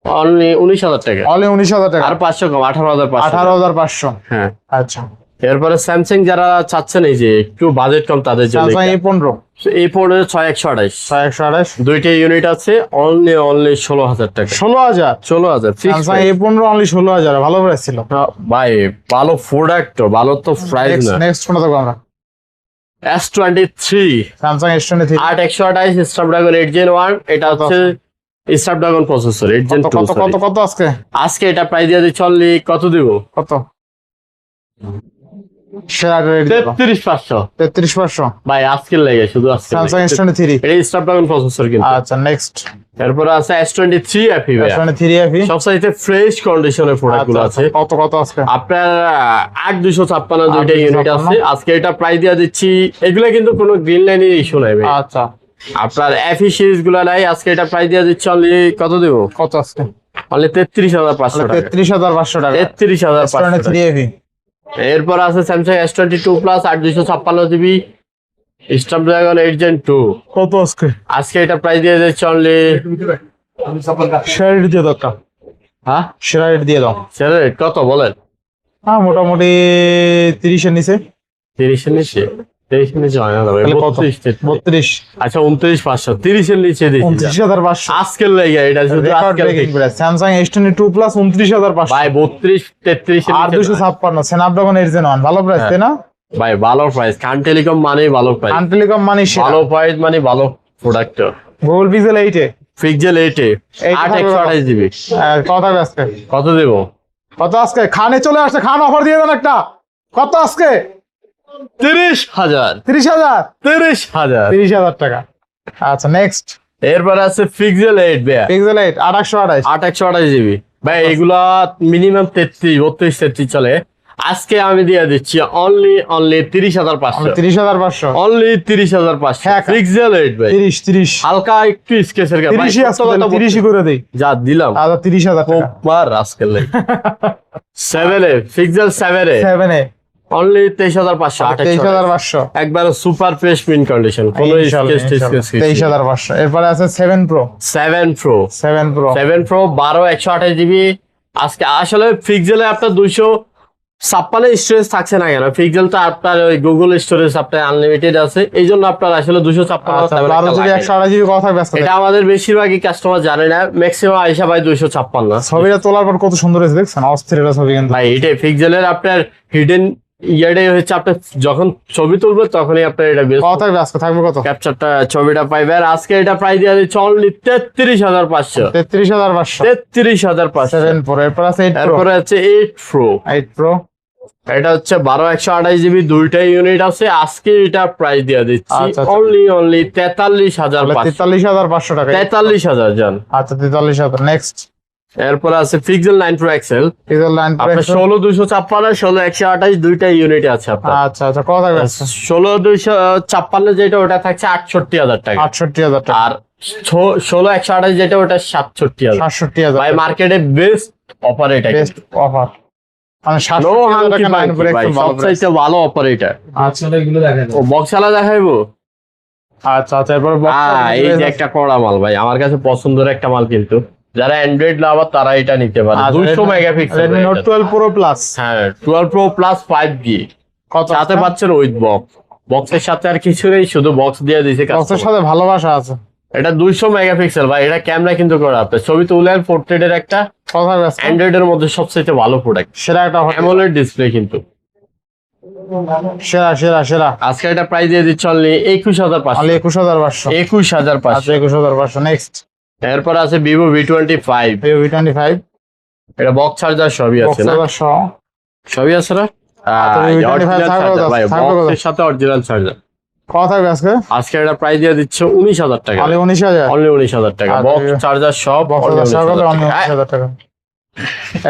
অনলি 19000 টাকা অনলি 19000 টাকা আর 500 কম 18500 18500 হ্যাঁ আচ্ছা এরপরে স্যামসাং যারা চাচ্ছেন এই যে একটু বাজেট কম তাদের জন্য স্যামসাং A15 এই ফোনের 6128 6128 দুইটা ইউনিট আছে অনলি 16000 টাকা 16000 16000 স্যামসাং A15 অনলি 16000 ভালো প্রাইস ছিল ভাই ভালো প্রোডাক্ট তো ভালো তো প্রাইস না নেক্সট কোনটা দেখব আমরা S23 Samsung S23 8128 Snapdragon 8 Gen 1 এটা হচ্ছে স্ন্যাপড্রাগন প্রসেসর 8 Gen 2 কত আজকে আজকে এটা প্রাইস দিয়ে দিচ্ছি অনলি কত দিব কত সেরা রেট 33500 33500 ভাই আজকে লাগে শুধু আজকে স্যামসাং S23 এটা স্ন্যাপড্রাগন প্রসেসর কিন্তু আচ্ছা নেক্সট এরপর আছে S23 FE S23 FE সবসাইতে fresh কন্ডিশনের প্রোডাক্টগুলো আছে কত আজকে আপনার 8256 দুইটা ইউনিট আছে আজকে এটা প্রাইস দিয়ে দিচ্ছি এগুলা কিন্তু কোনো গ্রিন লাইনের ইস্যু নাই ভাই আচ্ছা আপনার FE সিরিজ গুলো নাই আজকে এটা প্রাইস দিয়ে দিচ্ছি অনলি কত দেব কত আজকে অনলি 33500 টাকা 33500 টাকা 33500 S23 FE এরপর আছে Samsung S22 plus 8256 GB Snapdragon 8 Gen 2 কত আজকে এটা প্রাইস দিয়ে দিচ্ছি অনলি সেরা রেট দিয়ে দাও একটা হ্যাঁ সেরা রেট দিয়ে দাও সেটা রেট কত বলেন হ্যাঁ মোটামুটি 30 এর নিচে 30 এর নিচে 30 এর নিচে হয় না ভাই তাহলে কত 32 32 আচ্ছা 29500 30 এর নিচে দিচ্ছি 29500 আজকের লাগে এটা শুধু রেকর্ড আজকের breaking price Samsung S22 plus 29500 ভাই 32 33 আর 256 স্ন্যাপড্রাগন 8 Gen 1 ভালো প্রাইস তাই না ভাই ভালো প্রাইস খান টেলিকম মানে ভালো প্রাইস খান টেলিকম মানে ভালো প্রাইস মানে ভালো প্রোডাক্ট গুগল পিক্সেল 8 এ পিক্সেল 8 এ 8128 জিবি কত থাকবে আজকে কত দেব কত আজকে খানে চলে আসছে খান অফার দিয়ে দেন একটা কত আজকে 30000 30000 30000 টাকা আচ্ছা নেক্সট এরপর আছে পিক্সেল 8 ভাই পিক্সেল 8 828 8128 জিবি ভাই এগুলা মিনিমাম 33 32 33 চলে আজকে আমি দিয়ে দিচ্ছি অনলি 30500 30500 অনলি 30500 হ্যাঁ, পিক্সেল 8 ভাই 30 হালকা একটু স্কেচের কাজ 30 আজকে 30 করে দেই যা দিলাম আচ্ছা 30000 টাকা মার আজকে লাগে 7 এ পিক্সেল 7 এ 7 এ অনলি 23500 23500 একবার সুপার ফ্রেশ প্রিন্ট কন্ডিশন কোনো স্কেচ 23500 এরপরে আছে 7 pro 7 pro 7 pro 7 pro 12 128 GB আজকে আসলে পিক্সেলে আপনার 256 স্টোরেজ থাকছে না কেন পিক্সেল তো আপনার ওই গুগল স্টোরেজ আপনার আনলিমিটেড আছে এই জন্য আপনার আসলে 256 12 জিবি 128 জিবি কথা ব্যস্ত এটা আমাদের বেশিরভাগই কাস্টমার জানে না ম্যাক্সিমাম আইসা ভাই 256 ছবিটা তোলার পর কত সুন্দর হয়েছে দেখছেন অস্থির এটা ছবি কিন্তু ভাই এটা পিক্সেলের আপনার হিডেন ইয়ারটাই হচ্ছে আপনার যখন ছবি তুলবে তখনই আপনার এটা কত থাকবে আজকে থাকবে কত ক্যাপচারটা ছবিটা পাইবে আর আজকে এটা প্রাইস দিয়ে দিচ্ছে অনলি 33500 33500 33500 7 প্রো এরপর আছে 8 প্রো তারপরে আছে 8 প্রো 8 প্রো এটা হচ্ছে 12 128 জিবি দুইটা ইউনিট আছে আজকে এটা প্রাইস দিয়ে দিচ্ছি আচ্ছা, অনলি 43500 43500 টাকা 43000 জান আচ্ছা 43000 নেক্সট এরপর আছে pixel 9 pro XL pixel 9 pro আপনার 16256 16128 দুইটা ইউনিট আছে আপনার আচ্ছা কত থাকবে 16256 যেটা ওটা থাকছে 68000 টাকা 68000 টাকা আর 16128 যেটা ওটা 67000 67000 ভাই মার্কেটে বেস্ট অফার এটা বেস্ট অফার মানে নো 77000 টাকা 9 প্রো এক্সেল ভালো প্রাইস সবচেয়ে ভালো অফার এটা আচ্ছা এগুলো দেখেন ও বক্সালা দেখাইবো আচ্ছা এরপর এই যে একটা কড়া মাল ভাই আমার কাছে পছন্দের একটা মাল কিন্তু যারা অ্যান্ড্রয়েড লাভার তারা এটা নিতে পারে 200 megapixel Redmi Note 12 Pro Plus হ্যাঁ 12 প্রো প্লাস 5G কত সাথে পাচ্ছেন উইথ বক্স বক্সের সাথে আর কিছু নেই শুধু বক্স দিয়ে দিয়েছে বক্সের সাথে ভালোবাসা আছে এটা 200 মেগাপিক্সেল ভাই এটা ক্যামেরা কিন্তু করা আপনি ছবি তুলেন পোর্ট্রেটের একটা কত থাকবে আজকে অ্যান্ড্রয়েড এর মধ্যে সবচেয়ে ভালো প্রোডাক্ট সেরা একটা অ্যামোলেড ডিসপ্লে কিন্তু সেরা আজকে এটা প্রাইস দিয়ে দিচ্ছি অনলি 21500 অনলি 21500 21500 আচ্ছা 21500 নেক্সট এরপর আছে Vivo V25 V25 এটা বক্স চার্জার সবই আছে না বক্স সহ সবই আছে না বক্সের সাথে অরিজিনাল চার্জার। কত থাকবে আজকে? আজকে এটা প্রাইস দিয়ে দিচ্ছে 19,000 টাকা। অনলি 19,000, অনলি 19,000 টাকা। বক্স চার্জার সব অনলি 19,000 টাকা।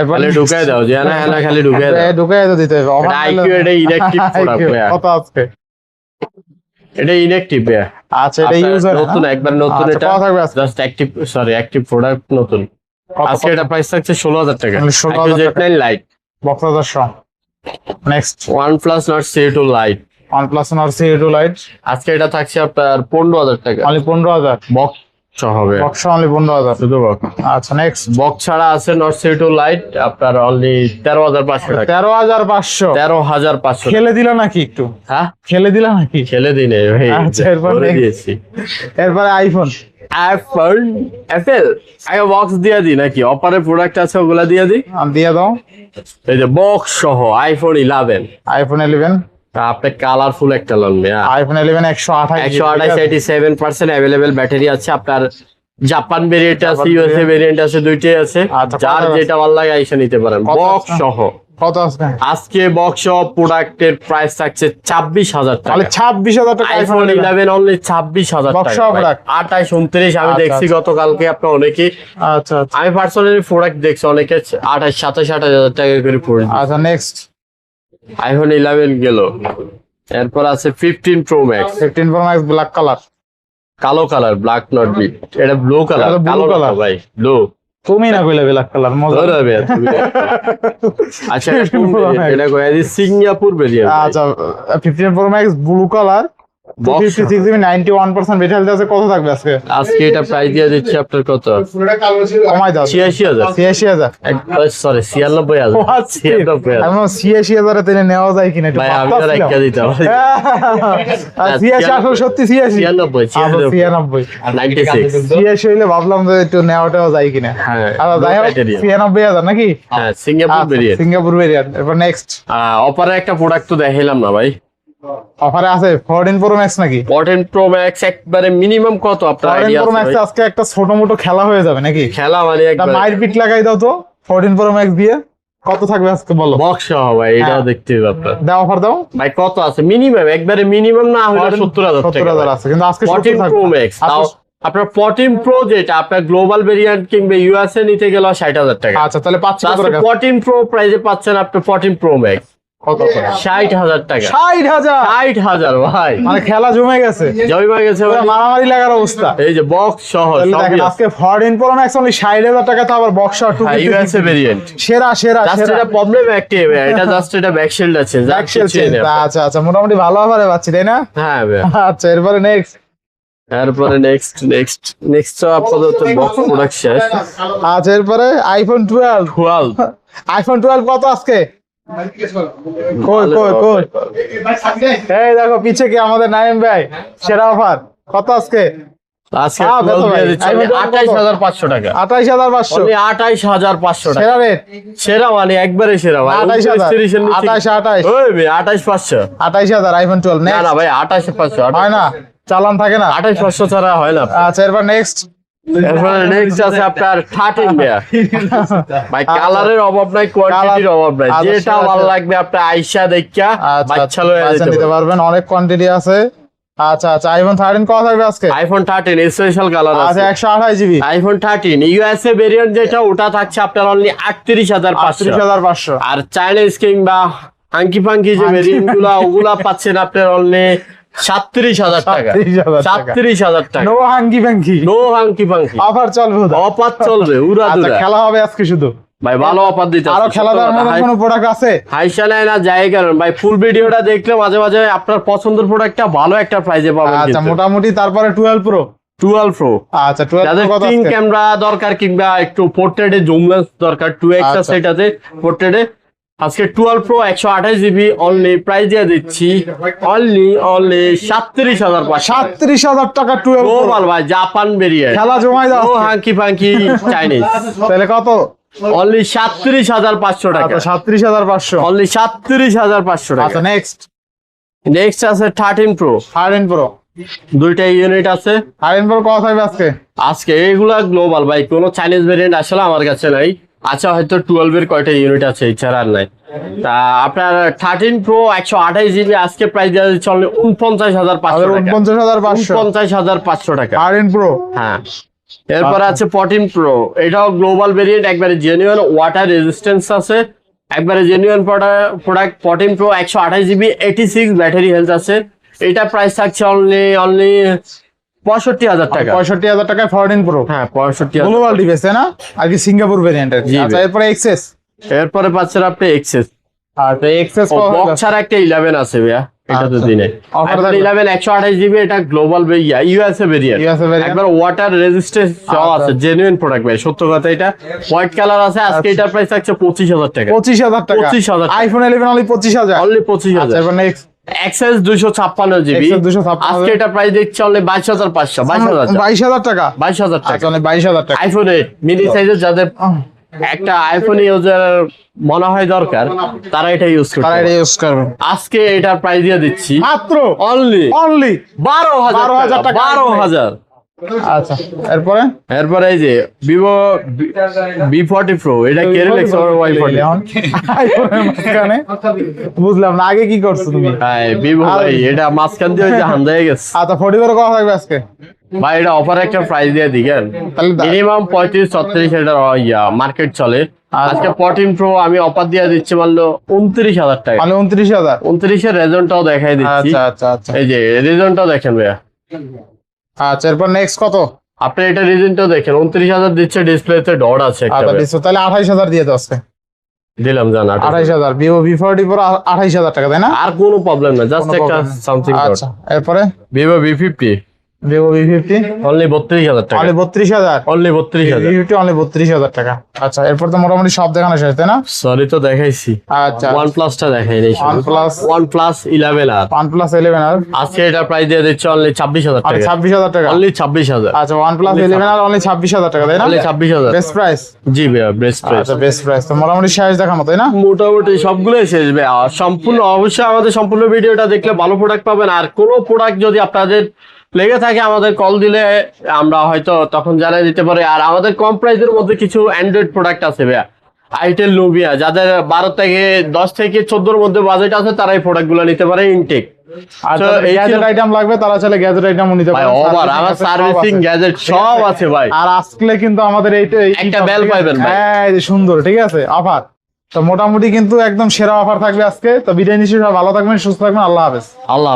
খালি ঢুকাই দাও যে না না, খালি ঢুকাই দাও, ঢুকাই তো দিতে হবে। এটা আইকিউ, এটা ইলেকট্রিক প্রোডাক্ট। কত আজকে? এটা ইলেকট্রিক। আচ্ছা, এটা ইউজার নতুন, একবার নতুন। আচ্ছা, এটা কত থাকবে আজকে? Just active, sorry active product নতুন। আজকে এটা প্রাইস থাকছে 16,000 টাকা। মানে 16,000 টাকা। Z9 লাইট বক্স চার্জার সহ। Next OnePlus Nord C2 light. OnePlus Nord C2 Lite আজকে এটা থাকছে আপনার 15,000 টাকা। অনলি 15,000। বক্স সহ হবে, বক্স অনলি 15,000 শুধু বক্স। আচ্ছা, নেক্সট বক্স ছাড়া আছে Nord C2 লাইট আপনার অনলি 13,500 টাকা। 13,500। 13,500। খেলে দিল নাকি একটু? হ্যাঁ, খেলে দিল নাকি? খেলে দিনে ভাই, আচ্ছা, এরপর বলে next। দিয়েছি। এরপরে আইফোন। অ্যাপেল আগে বক্স দিয়ে দিই নাকি? অপারে প্রোডাক্ট আছে ওগুলা দিয়ে দিই। দিয়ে দাও। এই যে বক্স সহ আইফোন 11। আইফোন 11। আপনি কালারফুল একটা লনবে। আইফোন 11 128 128 অ্যাভেলেবেল ব্যাটারি আছে আপনার। জাপান ভেরিয়েন্ট আছে, জাপান ইউএসএ ভেরিয়েন্ট আছে, দুইটাই আছে। আচ্ছা, যার কত যেটা ভালো লাগে এসে নিতে পারেন। কত বক্স আছে? সহ কত আছে? আজকে বক্স সহ প্রোডাক্টের প্রাইস থাকছে 26,000 তাহলে টাকা। 26,000 টাকা আইফোন 11 অনলি 26,000 বক্স টাকা। সহ product? 28 29 আমি আচ্ছা, দেখছি গতকালকে। আপনার অনেকে, আচ্ছা আচ্ছা আমি পার্সোনালি প্রোডাক্ট দেখছি, অনেকে 28 27 28,000 টাকা করে পড়ে। আচ্ছা, নেক্সট আইফোন 11 গেল। এরপর আছে 15 pro max. 15 Pro Max black colour. কালো কালার, ব্ল্যাক নট বিট। এটা ব্লু কালার। এটা blue কালো color। কালার ভাই, ব্লু। তুমি না কইলে ব্ল্যাক কালার মজা। ধরে বে তুমি। আচ্ছা, এটা কোন 15 Pro variant? Max। এটা কই আছে? Singapore variant. আচ্ছা, 15 Pro Max blue colour, Box 56 GB, 91% battery health আছে। কত থাকবে আজকে? আজকে এটা প্রাইস দিয়ে দিচ্ছি আপনার কত? কমাই দাও। 86,000। 86,000। সরি 96,000। ও আচ্ছা, 96,000। আমি 86,000 তেলে নেওয়া যায় কিনা একটু ভাই আমি আর ভাবতাছিলাম। একটা দিতাম। 86 আসলে সত্যি 86। 96 96 86 হইলে ভাবলাম যে একটু নেওয়াটাও যায় কিনা। হ্যাঁ, আচ্ছা, যাই হোক, criteria। 96,000 নাকি? হ্যাঁ, সিঙ্গাপুর ভেরিয়েন্ট। Singapore variant. এরপর নেক্সট অপারে একটা প্রোডাক্ট তো দেখাইলাম না ভাই। অফারে আছে 14 Pro Max নাকি? 14 প্রো ম্যাক্স একবারে মিনিমাম কত আপনার 14 আইডিয়া Pro আছে Max ভাই? আজকে একটা ছোট মোটো খেলা হয়ে যাবে নাকি? খেলা মানে একটা একবার মাইর পিট লাগাই দাও তো 14 Pro Max দিয়ে। কত থাকবে আজকে বলো? বক্স সহ ভাই, এটাও হ্যাঁ। দেখতে হবে আপনার। দাও, অফার দাও। ভাই কত আছে মিনিমাম? একবারে মিনিমাম না হলে 70,000 টাকা। 70,000 আছে, কিন্তু আজকে 14 70 প্রো থাকবে। ম্যাক্স তাও আপনার 14 প্রো যেটা আপনার গ্লোবাল ভেরিয়েন্ট কিংবা ইউএসএ নিতে গেলে 60,000 টাকা। আচ্ছা, তাহলে পাচ্ছি কত টাকা? 14 প্রো প্রাইসে পাচ্ছেন আপনি 14 প্রো ম্যাক্স কত করে? 60,000 টাকা। 60,000? 60,000 ভাই, মানে খেলা জমে গেছে, জমা গেছে পুরো ভাই। মারামারি লাগার অবস্থা। এই যে বক্স সহ তাহলে সবই দেখেন, আছে। আজকে 14 Pro Max only 60,000 টাকা, তো আবার বক্স আর হ্যাঁ, ইউএসএ ভেরিয়েন্ট। সেরা সেরা জাস্ট সেরা এটা প্রবলেম একটাই ভাই, এটা জাস্ট এটা ব্যাক শিল্ড আছে, যা Back shield কিছু নেই। change। আচ্ছা আচ্ছা, মোটামুটি ভালো অফারে পাচ্ছি তাই না? হ্যাঁ ভাই। আচ্ছা, এরপরে নেক্সট তারপরে নেক্সট তো আপাতত বক্স প্রোডাক্ট শেষ। আচ্ছা, এরপরে আইফোন 12। 12 আইফোন 12 কত আজকে? কই কই কই, এই দেখো পিছে কি আমাদের নাইম ভাই, সেরা অফার কত আজকে? আজকে হ্যাঁ, 12 কত ভাই? দিয়ে দিচ্ছি iPhone 12 কত? 28,500 টাকা। 28,500 Only 28,500 টাকা। সেরা রেট। সেরা মানে একবারে সেরা ভাই। 28,000 29 এর নিচে- 28 ওই ভাই 28,500। 28,000 আইফোন 12 না নেক্সট। না ভাই 28,500। হয় না, চালান থাকে না। 28,500 ছাড়া হয় না। আচ্ছা, এরপর নেক্সট এরপরে নেক্সট আছে আপনার 13 ভাই। কালারের অভাব নাই, কোয়ান্টিটির অভাব নাই, আচ্ছা, যেটা সেরা ভালো সেরা। লাগবে আপনি আইসা দেখা আচ্ছা, বাচ্চা লয়ে বাচ্চা যেতে নিতে পারবেন। পারবেন, অনেক কোয়ান্টিটি আছে। আচ্ছা আচ্ছা, আইফোন 13 কত থাকবে আজকে? আইফোন 13 স্পেশাল কালার আচ্ছা, আছে। 128 জিবি, আইফোন 13 ইউএসএ ভেরিয়েন্ট যেটা, ওটা থাকছে আপনার অনলি 38,500। 38,500। আর চাইনিজ কিংবা হাঙ্কি ফাঙ্কি যে ভেরিয়েন্ট গুলা ওগুলা পাচ্ছেন আপনার অনলি 37,000 টাকা। 37,000 টাকা। 37,000 টাকা। No hanky panky, no hanky funky, offer চলবে ওটা। অফার চলবে উড়া আচ্ছা, দুরা। খেলা হবে আজকে শুধু। ভাই ভালো অফার দিতে আরো খেলা দেওয়ার মতো কোনো প্রোডাক্ট আছে? হাইসা নেয় না যায়, কারণ ভাই ফুল ভিডিওটা দেখলে মাঝে মাঝে আপনার পছন্দের প্রোডাক্টটা ভালো একটা প্রাইজে পাবেন। আচ্ছা, মোটামুটি তারপরে 12 প্রো। 12 প্রো আচ্ছা, 12 যাদের প্রো কত তিন আজকে? ক্যামেরা দরকার কিংবা একটু পোর্ট্রেটে জুম লেন্স দরকার 2x আচ্ছা। সেটাতে পোর্ট্রেটে আজকে 12 প্রো 128 জিবি অনলি প্রাইস দিয়ে দিচ্ছি অনলি 37,500। 37,000 টাকা 12 প্রো। গ্লোবাল ভাই, জাপান বেরিয়ে খেলা জমাই দাও ও আজকে। Hunky funky Chinese. তাহলে কত? অনলি 37,500 টাকা। আচ্ছা, 37,500। অনলি 37,500 আচ্ছা, টাকা। নেক্সট নেক্সট আছে 13 প্রো। 13 প্রো। দুইটা ইউনিট আছে 13 প্রো কত থাকবে আজকে? আজকে। এগুলা গ্লোবাল ভাই, কোনো চাইনিজ ভেরিয়েন্ট আসলে আমার কাছে নাই। আচ্ছা, হয়তো 12 এর কয়টা ইউনিট আছে, এছাড়া আর নাই। তা আপনার 13 প্রো 128GB আজকে প্রাইস দেওয়া যাচ্ছে অনলি 49,500 টাকা। 49,500 49,500 টাকা। 13 প্রো। হ্যাঁ, এরপরে আছে 14 প্রো, এটাও গ্লোবাল ভেরিয়েন্ট, একবারে জেনুইন ওয়াটার রেজিস্ট্যান্স আছে, একবারে genuine product. 14 pro 128GB 86 battery health আছে। এটা প্রাইস থাকছে অনলি 65,000 টাকা। 65,000 টাকায় 14 প্রো। হ্যাঁ, 65,000। গ্লোবাল ডিভাইস তাই না, আর কি সিঙ্গাপুর ভেরিয়েন্টের। জি আচ্ছা, ভাই। এরপরে এক্সএস। এরপরে পাচ্ছেন আপনি এক্সেস। আর এক্সএস বক্স ছাড়া একটা 11 আছে ভাইয়া, এটা তো আচ্ছা। দিনে Offer 11 128GB, এটা গ্লোবাল ইউএসএ ভেরিয়েন্ট, একবার ওয়াটার রেজিস্ট্যান্স সহ আছে, জেনুইন প্রোডাক্ট ভাই, সত্য কথা। এটা হোয়াইট কালার আছে। আজকে এটা প্রাইস থাকছে 25,000 টাকা। 25,000 টাকা। 25,000 আইফোন 11 অনলি 25,000। অনলি আচ্ছা, 25,000। এবার নেক্সট এক্সএস 256GB, XS 256 আজকে এটা প্রাইস দিচ্ছে অনলি 22,500। 22,000 টাকা। 22,000 টাকা। আচ্ছা, অনলি 22,000 টাকা। আইফোন 8 মিনি সাইজের, যাদের একটা আইফোন ইউজার মনে হয় দরকার, তারা এটা ইউজ তারা করতে এটা পারে। ইউজ করবে। আজকে এটার প্রাইস দিয়ে দিচ্ছি মাত্র অনলি অনলি 12,000 টাকা। 12,000। আচ্ছা, এরপরে এরপরে এই যে ভিভো V40 প্রো, এটা কেরিলেক্স Y40। আইফোনের মাঝখানে বুঝলাম না, আগে কি করছো তুমি? হ্যাঁ, ভিভো ভাই, এটা মাঝখান দিয়ে ওই যে হান্দায় গেছে আচ্ছা, 40 করে কত থাকবে আজকে? ভাই। এটা অফার একটা প্রাইস দিয়ে দিবেন, তাহলে মিনিমাম 35-36 এটা মার্কেট চলে। আজকে 14 প্রো আমি অফার দিয়ে দিচ্ছি মাত্র 29,000 টাকা। মানে 29,000। 29 এর রেজনটাও দেখাই দিচ্ছি। আচ্ছা আচ্ছা আচ্ছা এই যে রিজনটাও দেখেন ভাইয়া, আচ্ছা, এরপর নেক্সট কত? আপনি এটা রিজনটাও দেখেন, 29,000 দিচ্ছে, ডিসপ্লেতে ডট আছে একটা আচ্ছা, ভাইয়া। দিছো তাহলে 28,000 দিয়ে দাও আজকে। দিলাম জানা 28,000 ভিভো V40 Pro 28,000 টাকা, তাই না? আর কোনো প্রবলেম না, জাস্ট কোনো একটা problem নেই। Something dot. আচ্ছা, এরপরে Vivo V50 Vivo V50 only 32,000 টাকা। অনলি 32,000। অনলি 32,000। V50 অনলি 32,000 টাকা। আচ্ছা, এরপর তো মোটামুটি সব দেখানো শেষ, তাই না? সরি তো দেখাইছি, আচ্ছা, OnePlus-টা দেখাই নাই। OnePlus OnePlus 11 আর OnePlus 11 আর আজকে এটা প্রাইস দিয়ে দিচ্ছে অনলি 26,000 টাকা। 26,000 টাকা। অনলি 26,000। আচ্ছা, OnePlus 11 আর অনলি 26,000 টাকা, তাই না? অনলি 26,000। Best price. জি ভাইয়া, বেস্ট প্রাইস। আচ্ছা, বেস্ট প্রাইস তো মোটামুটি শেষ দেখানো, তাই না? মোটামুটি সবগুলোই শেষ ভাই। আর সম্পূর্ণ অবশ্যই আমাদের সম্পূর্ণ ভিডিওটা দেখলে ভালো প্রোডাক্ট পাবেন। আর কোনো প্রোডাক্ট যদি আপনাদের লেগে থাকে আমাদের কল দিলে আমরা হয়তো তখন জানিয়ে দিতে পারি। আর আমাদের কম প্রাইসের মধ্যে কিছু অ্যান্ড্রয়েড প্রোডাক্ট আছে ভাইয়া, আইটেল, নোভিয়া, যাদের 12 থেকে 10 থেকে 14 মধ্যে বাজেট আছে তারা এই প্রোডাক্টগুলো নিতে পারে ইনটেক। আচ্ছা, এই গ্যাজেট আইটেম লাগবে তারা চাইলে গ্যাজেট আইটেমও নিতে ভাই, পারে। ওভার আমার সার্ভিসিং গ্যাজেট সব আছে ভাই। আর আজকে কিন্তু আমাদের এইটা একটা বেল পাইবেন ভাই। হ্যাঁ, এই যে সুন্দর, ঠিক আছে, অফার তো মোটামুটি কিন্তু একদম সেরা অফার থাকবে আজকে। তো বিদায় নিচ্ছি, সবাই ভালো থাকবেন, সুস্থ থাকবেন, আল্লাহ হাফেজ। আল্লাহ।